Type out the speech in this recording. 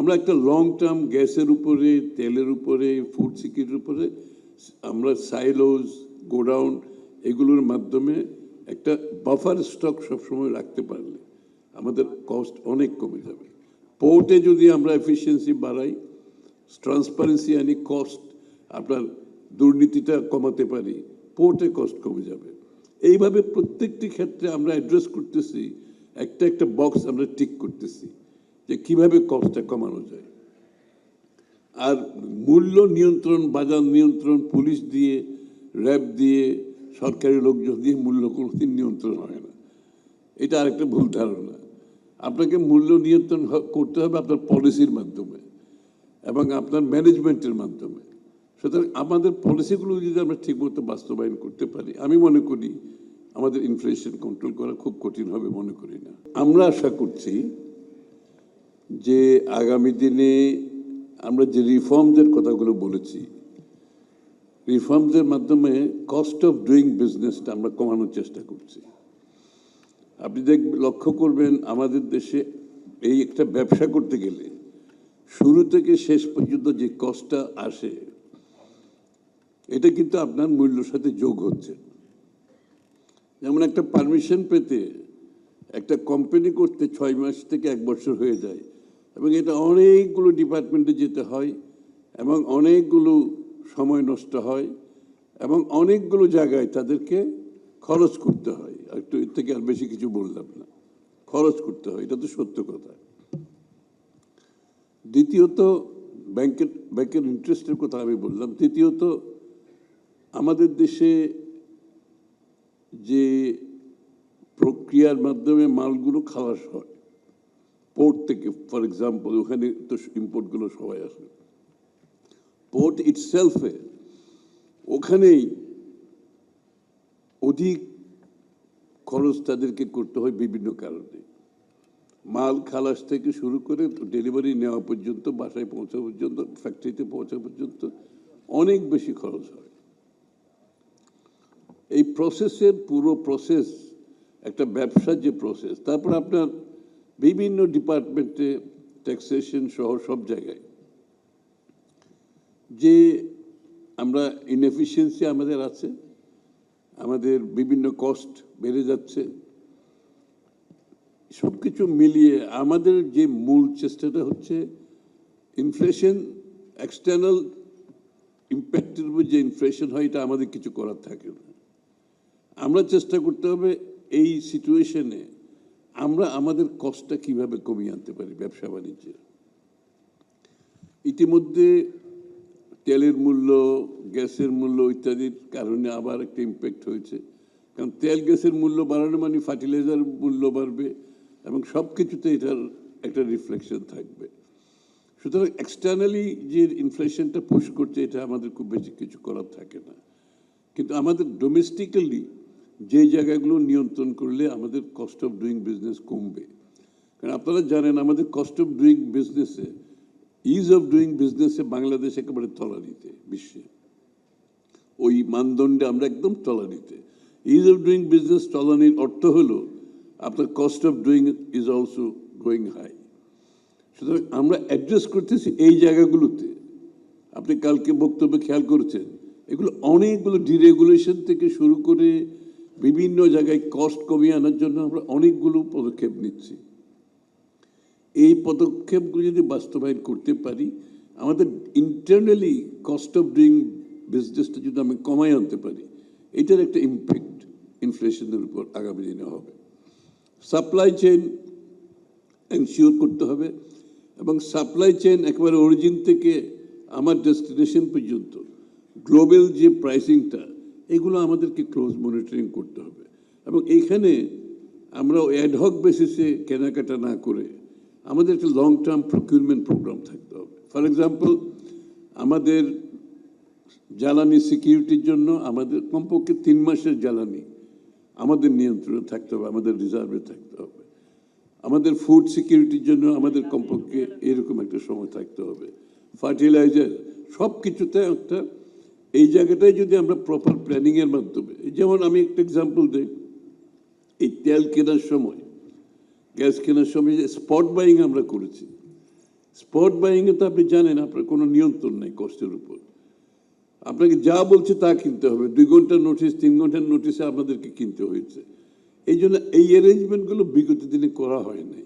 আমরা একটা long term গ্যাসের উপরে, তেলের উপরে, ফুড সিকিউরিটির উপরে আমরা সাইলোজ, গোডাউন এগুলোর মাধ্যমে একটা বাফার স্টক সবসময় রাখতে পারলে আমাদের কস্ট অনেক কমে যাবে। পোর্টে যদি আমরা এফিসিয়েন্সি বাড়াই, ট্রান্সপারেন্সি আনি, কস্ট আপনার দুর্নীতিটা কমাতে পারি, পোর্টে কস্ট কমে যাবে। এইভাবে প্রত্যেকটি ক্ষেত্রে আমরা অ্যাড্রেস করতেছি, একটা একটা বক্স আমরা টিক করতেছি যে কিভাবে কস্টটা কমানো যায়। আর মূল্য নিয়ন্ত্রণ, বাজার নিয়ন্ত্রণ পুলিশ দিয়ে, র্যাব দিয়ে, সরকারি লোকজন দিয়ে মূল্য কোনোদিন নিয়ন্ত্রণ হয় না। এটা আরেকটা ভুল ধারণা। আপনাকে মূল্য নিয়ন্ত্রণ করতে হবে আপনার পলিসির মাধ্যমে এবং আপনার ম্যানেজমেন্টের মাধ্যমে। সুতরাং আমাদের পলিসিগুলো যদি আমরা ঠিকমতো বাস্তবায়ন করতে পারি, আমি মনে করি আমাদের ইনফ্লেশন কন্ট্রোল করা খুব কঠিন হবে মনে করি না। আমরা আশা করছি যে আগামী দিনে আমরা যে রিফর্মসের কথাগুলো বলেছি, রিফর্মসের মাধ্যমে কস্ট অফ ডুইং বিজনেসটা আমরা কমানোর চেষ্টা করছি। আপনি লক্ষ্য করবেন আমাদের দেশে এই একটা ব্যবসা করতে গেলে শুরু থেকে শেষ পর্যন্ত যে কস্টটা আসে এটা কিন্তু আপনার মূল্যের সাথে যোগ হচ্ছে। যেমন একটা পারমিশন পেতে একটা কোম্পানি করতে 6 মাস থেকে 1 বছর হয়ে যায় এবং এটা অনেকগুলো ডিপার্টমেন্টে যেতে হয় এবং অনেকগুলো সময় নষ্ট হয় এবং অনেকগুলো জায়গায় তাদেরকে খরচ করতে হয়। একটু এর থেকে আর বেশি কিছু বললাম না, খরচ করতে হয়, এটা তো সত্য কথা। দ্বিতীয়ত ব্যাংকের ইন্টারেস্টের কথা আমি বললাম। তৃতীয়ত আমাদের দেশে যে প্রক্রিয়ার মাধ্যমে মালগুলো খালাস হয় পোর্ট থেকে, ফর এক্সাম্পল ওখানে তো ইম্পোর্টগুলো সবাই আসে, পোর্ট ইটসেলফে ওখানেই অধিক খরচ তাদেরকে করতে হয় বিভিন্ন কারণে। মাল খালাস থেকে শুরু করে ডেলিভারি নেওয়া পর্যন্ত, বাসায় পৌঁছা পর্যন্ত, ফ্যাক্টরিতে পৌঁছা পর্যন্ত অনেক বেশি খরচ হয়। এই প্রসেসের পুরো প্রসেস একটা ব্যবসার যে প্রসেস, তারপর আপনার বিভিন্ন ডিপার্টমেন্টে ট্যাক্সেশন সহ সব জায়গায় যে আমরা ইনএফিসিয়েন্সি আমাদের আছে, আমাদের বিভিন্ন কস্ট বেড়ে যাচ্ছে, সব কিছু মিলিয়ে আমাদের যে মূল চেষ্টাটা হচ্ছে ইনফ্লেশন, এক্সটার্নাল ইম্প্যাক্টের উপর যে ইনফ্লেশন হয় এটা আমাদের কিছু করার থাকে না। আমরা চেষ্টা করতে হবে এই সিচুয়েশনে আমরা আমাদের কস্টটা কিভাবে কমিয়ে আনতে পারি ব্যবসা বাণিজ্যে। ইতিমধ্যে তেলের মূল্য, গ্যাসের মূল্য ইত্যাদির কারণে আবার একটা ইম্প্যাক্ট হয়েছে। কারণ তেল গ্যাসের মূল্য বাড়ানো মানে ফার্টিলাইজার মূল্য বাড়বে এবং সব কিছুতে এটার একটা রিফ্লেকশন থাকবে। সুতরাং এক্সটার্নালি যে ইনফ্লেশনটা পুশ করছে এটা আমাদের খুব বেশি কিছু করার থাকে না, কিন্তু আমাদের ডোমেস্টিক্যালি যে জায়গাগুলো নিয়ন্ত্রণ করলে আমাদের কস্ট অফ ডুইং বিজনেস কমবে। কারণ আপনারা জানেন আমাদের কস্ট অফ ডুইং বিজনেসে, ইজ অফ ডুইং বিজনেসে বাংলাদেশ একেবারে তলানিতে বিশ্বে। ওই মানদণ্ডে আমরা একদম তলানিতে। ইজ অফ ডুইং বিজনেস তলানির অর্থ হলো আপনার cost of doing is also going high. সুতরাং আমরা অ্যাড্রেস করতেছি এই জায়গাগুলোতে। আপনি কালকে বক্তব্যে খেয়াল করেছেন এগুলো অনেকগুলো ডিরেগুলেশন থেকে শুরু করে বিভিন্ন জায়গায় কস্ট কমিয়ে আনার জন্য আমরা অনেকগুলো পদক্ষেপ নিচ্ছি। এই পদক্ষেপগুলো যদি বাস্তবায়ন করতে পারি, আমাদের ইন্টারনালি কস্ট অফ ডুইং বিজনেসটা যদি আমি কমাই আনতে পারি, এটার একটা ইম্প্যাক্ট ইনফ্লেশনের উপর আগামী দিনে হবে। সাপ্লাই চেইন এনশিওর করতে হবে এবং সাপ্লাই চেইন একেবারে অরিজিন থেকে আমার ডেস্টিনেশন পর্যন্ত গ্লোবাল যে প্রাইসিংটা, এগুলো আমাদেরকে ক্লোজ মনিটরিং করতে হবে এবং এইখানে আমরা অ্যাডহক বেসিসে কেনাকাটা না করে আমাদের একটা লং টার্ম প্রকিউরমেন্ট প্রোগ্রাম থাকতে হবে। ফর এক্সাম্পল আমাদের জ্বালানি সিকিউরিটির জন্য আমাদের কমপক্ষে 3 মাসের জ্বালানি আমাদের নিয়ন্ত্রণে থাকতে হবে, আমাদের রিজার্ভে থাকতে হবে। আমাদের ফুড সিকিউরিটির জন্য আমাদের কমপক্ষে এরকম একটা সময় থাকতে হবে। ফার্টিলাইজার সব কিছুতে একটা এই জায়গাটায় যদি আমরা প্রপার প্ল্যানিংয়ের মাধ্যমে, যেমন আমি একটা এক্সাম্পল দিই, এই তেল কেনার সময়, গ্যাস কেনার সময় যে স্পট বাইং আমরা করেছি, স্পট বাইংয়ে তো আপনি জানেন আপনার কোনো নিয়ন্ত্রণ নেই কষ্টের উপর, আপনাকে যা বলছে তা কিনতে হবে, 2 ঘন্টার নোটিশ 3 ঘন্টার নোটিশে আমাদেরকে কিনতে হয়েছে। এই জন্য এই অ্যারেঞ্জমেন্টগুলো বিগত দিনে করা হয় নাই।